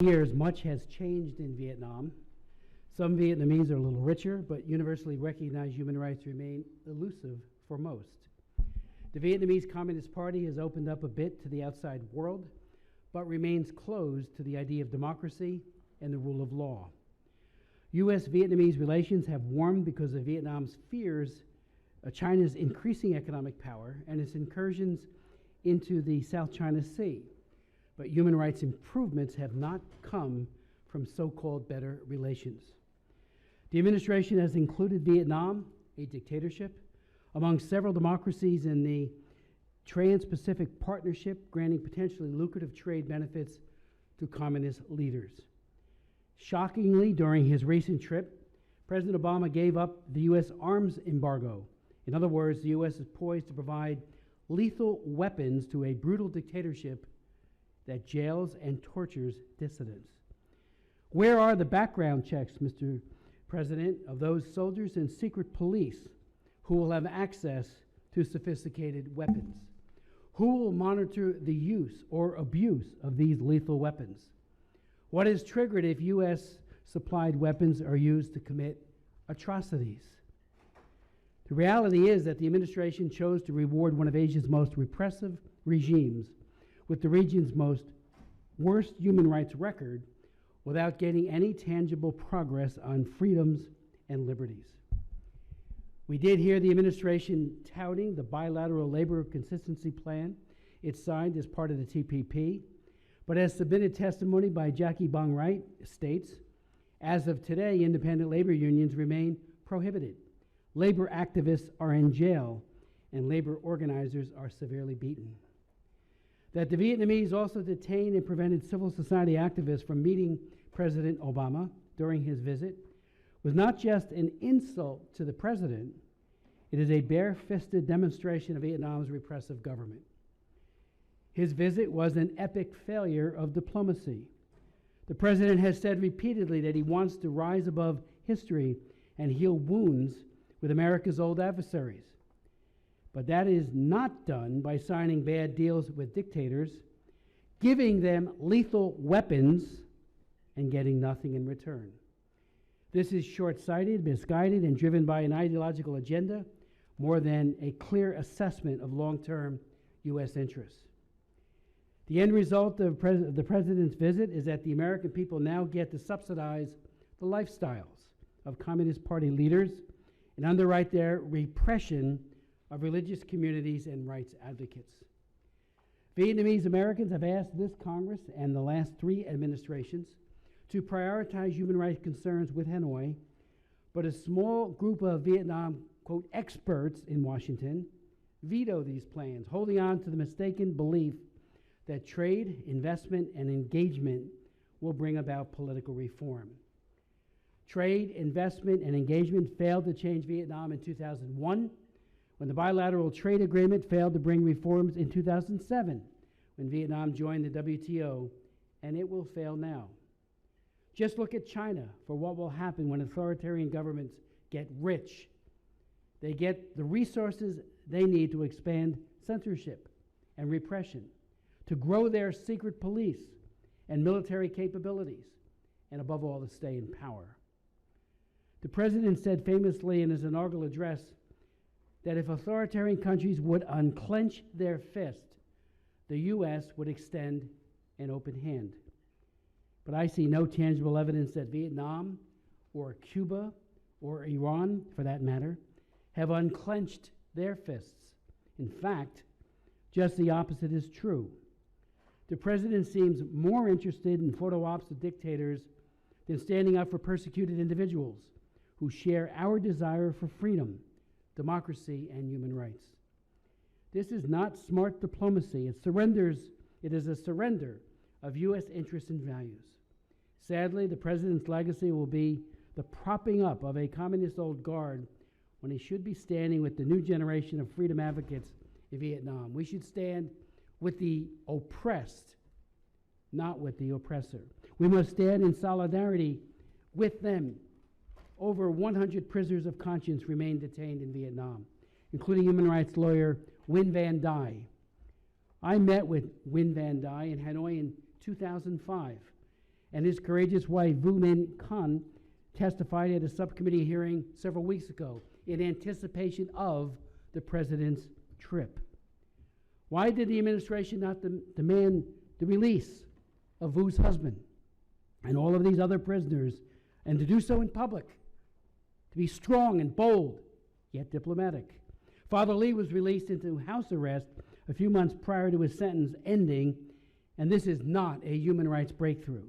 Years, much has changed in Vietnam. Some Vietnamese are a little richer, but universally recognized human rights remain elusive for most. The Vietnamese Communist Party has opened up a bit to the outside world, but remains closed to the idea of democracy and the rule of law. U.S.-Vietnamese relations have warmed because of Vietnam's fears of China's increasing economic power and its incursions into the South China Sea. But human rights improvements have not come from so-called better relations. The administration has included Vietnam, a dictatorship, among several democracies in the Trans-Pacific Partnership, granting potentially lucrative trade benefits to communist leaders. Shockingly, during his recent trip, President Obama gave up the U.S. arms embargo. In other words, the U.S. is poised to provide lethal weapons to a brutal dictatorship that jails and tortures dissidents. Where are the background checks, Mr. President, of those soldiers and secret police who will have access to sophisticated weapons? Who will monitor the use or abuse of these lethal weapons? What is triggered if U.S. supplied weapons are used to commit atrocities? The reality is that the administration chose to reward one of Asia's most repressive regimes with the region's worst human rights record without getting any tangible progress on freedoms and liberties. We did hear the administration touting the bilateral labor consistency plan it signed as part of the TPP, but as submitted testimony by Jackie Bong Wright states, as of today, independent labor unions remain prohibited. Labor activists are in jail, and labor organizers are severely beaten. That the Vietnamese also detained and prevented civil society activists from meeting President Obama during his visit was not just an insult to the president, it is a bare-fisted demonstration of Vietnam's repressive government. His visit was an epic failure of diplomacy. The president has said repeatedly that he wants to rise above history and heal wounds with America's old adversaries. But that is not done by signing bad deals with dictators, giving them lethal weapons, and getting nothing in return. This is short-sighted, misguided, and driven by an ideological agenda more than a clear assessment of long-term U.S. interests. The end result of the president's visit is that the American people now get to subsidize the lifestyles of Communist Party leaders and underwrite their repression of religious communities and rights advocates. Vietnamese Americans have asked this Congress and the last three administrations to prioritize human rights concerns with Hanoi, but a small group of Vietnam, quote, experts in Washington veto these plans, holding on to the mistaken belief that trade, investment, and engagement will bring about political reform. Trade, investment, and engagement failed to change Vietnam in 2001, when the bilateral trade agreement failed to bring reforms in 2007, when Vietnam joined the WTO, and it will fail now. Just look at China for what will happen when authoritarian governments get rich. They get the resources they need to expand censorship and repression, to grow their secret police and military capabilities, and above all, to stay in power. The president said famously in his inaugural address that if authoritarian countries would unclench their fist, the U.S. would extend an open hand. But I see no tangible evidence that Vietnam or Cuba or Iran, for that matter, have unclenched their fists. In fact, just the opposite is true. The president seems more interested in photo ops of dictators than standing up for persecuted individuals who share our desire for freedom, democracy, and human rights. This is not smart diplomacy. It is a surrender of U.S. interests and values. Sadly, the president's legacy will be the propping up of a communist old guard when he should be standing with the new generation of freedom advocates in Vietnam. We should stand with the oppressed, not with the oppressor. We must stand in solidarity with them. Over 100 prisoners of conscience remain detained in Vietnam, including human rights lawyer Nguyen Van Dai. I met with Nguyen Van Dai in Hanoi in 2005, and his courageous wife, Vu Min Khan, testified at a subcommittee hearing several weeks ago in anticipation of the president's trip. Why did the administration not demand the release of Vu's husband and all of these other prisoners, and to do so in public, to be strong and bold, yet diplomatic? Father Lee was released into house arrest a few months prior to his sentence ending, and this is not a human rights breakthrough.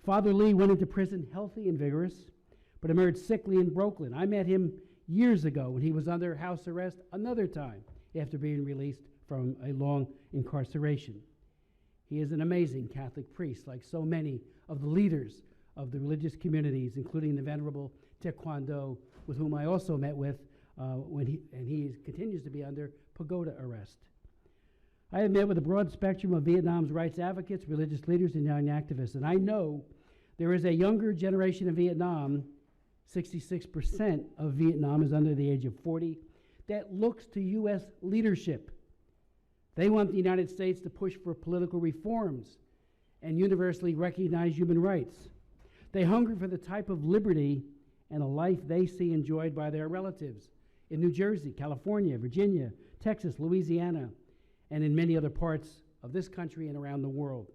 Father Lee went into prison healthy and vigorous, but emerged sickly and broken. I met him years ago when he was under house arrest another time after being released from a long incarceration. He is an amazing Catholic priest, like so many of the leaders of the religious communities, including the Venerable Taekwondo, with whom I also met with he continues to be under pagoda arrest. I have met with a broad spectrum of Vietnam's rights advocates, religious leaders, and young activists, and I know there is a younger generation of Vietnam, 66% of Vietnam is under the age of 40, that looks to U.S. leadership. They want the United States to push for political reforms and universally recognize human rights. They hunger for the type of liberty and a life they see enjoyed by their relatives in New Jersey, California, Virginia, Texas, Louisiana, and in many other parts of this country and around the world,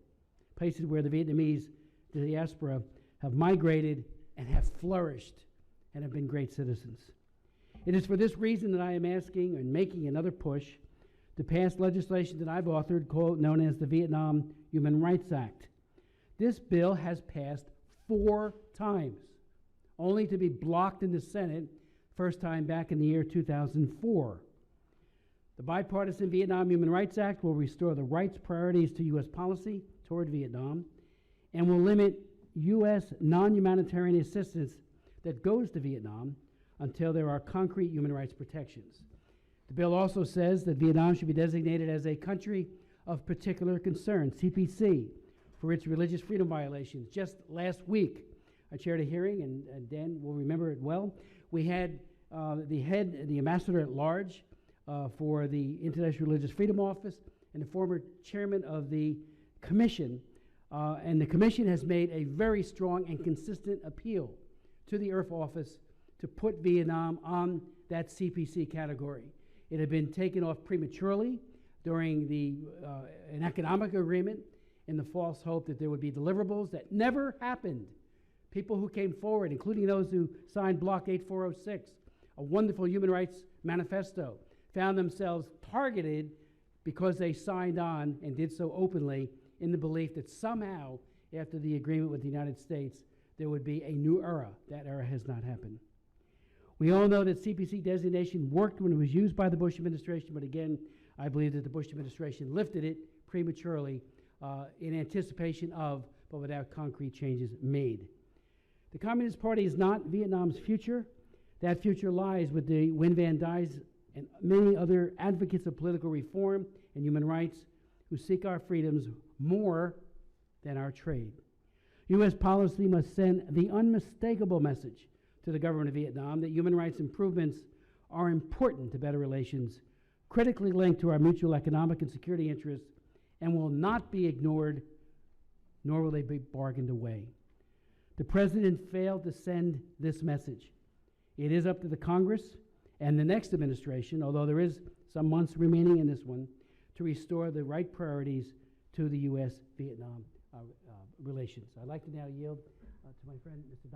places where the Vietnamese diaspora have migrated and have flourished and have been great citizens. It is for this reason that I am asking and making another push to pass legislation that I've authored known as the Vietnam Human Rights Act. This bill has passed 4 times, only to be blocked in the Senate, first time back in the year 2004. The bipartisan Vietnam Human Rights Act will restore the rights priorities to U.S. policy toward Vietnam and will limit U.S. non-humanitarian assistance that goes to Vietnam until there are concrete human rights protections. The bill also says that Vietnam should be designated as a country of particular concern, CPC, for its religious freedom violations. Just last week, I chaired a hearing, and Dan will remember it well. We had the ambassador at large for the International Religious Freedom Office and the former chairman of the commission, and the commission has made a very strong and consistent appeal to the IRF office to put Vietnam on that CPC category. It had been taken off prematurely during an economic agreement in the false hope that there would be deliverables that never happened. People who came forward, including those who signed Block 8406, a wonderful human rights manifesto, found themselves targeted because they signed on and did so openly in the belief that somehow, after the agreement with the United States, there would be a new era. That era has not happened. We all know that CPC designation worked when it was used by the Bush administration, but again, I believe that the Bush administration lifted it prematurely in anticipation of, but without concrete changes made. The Communist Party is not Vietnam's future. That future lies with the Nguyen Van Duy's and many other advocates of political reform and human rights who seek our freedoms more than our trade. U.S. policy must send the unmistakable message to the government of Vietnam that human rights improvements are important to better relations, critically linked to our mutual economic and security interests, and will not be ignored, nor will they be bargained away. The president failed to send this message. It is up to the Congress and the next administration, although there is some months remaining in this one, to restore the right priorities to the U.S.-Vietnam relations. I'd like to now yield to my friend, Mr.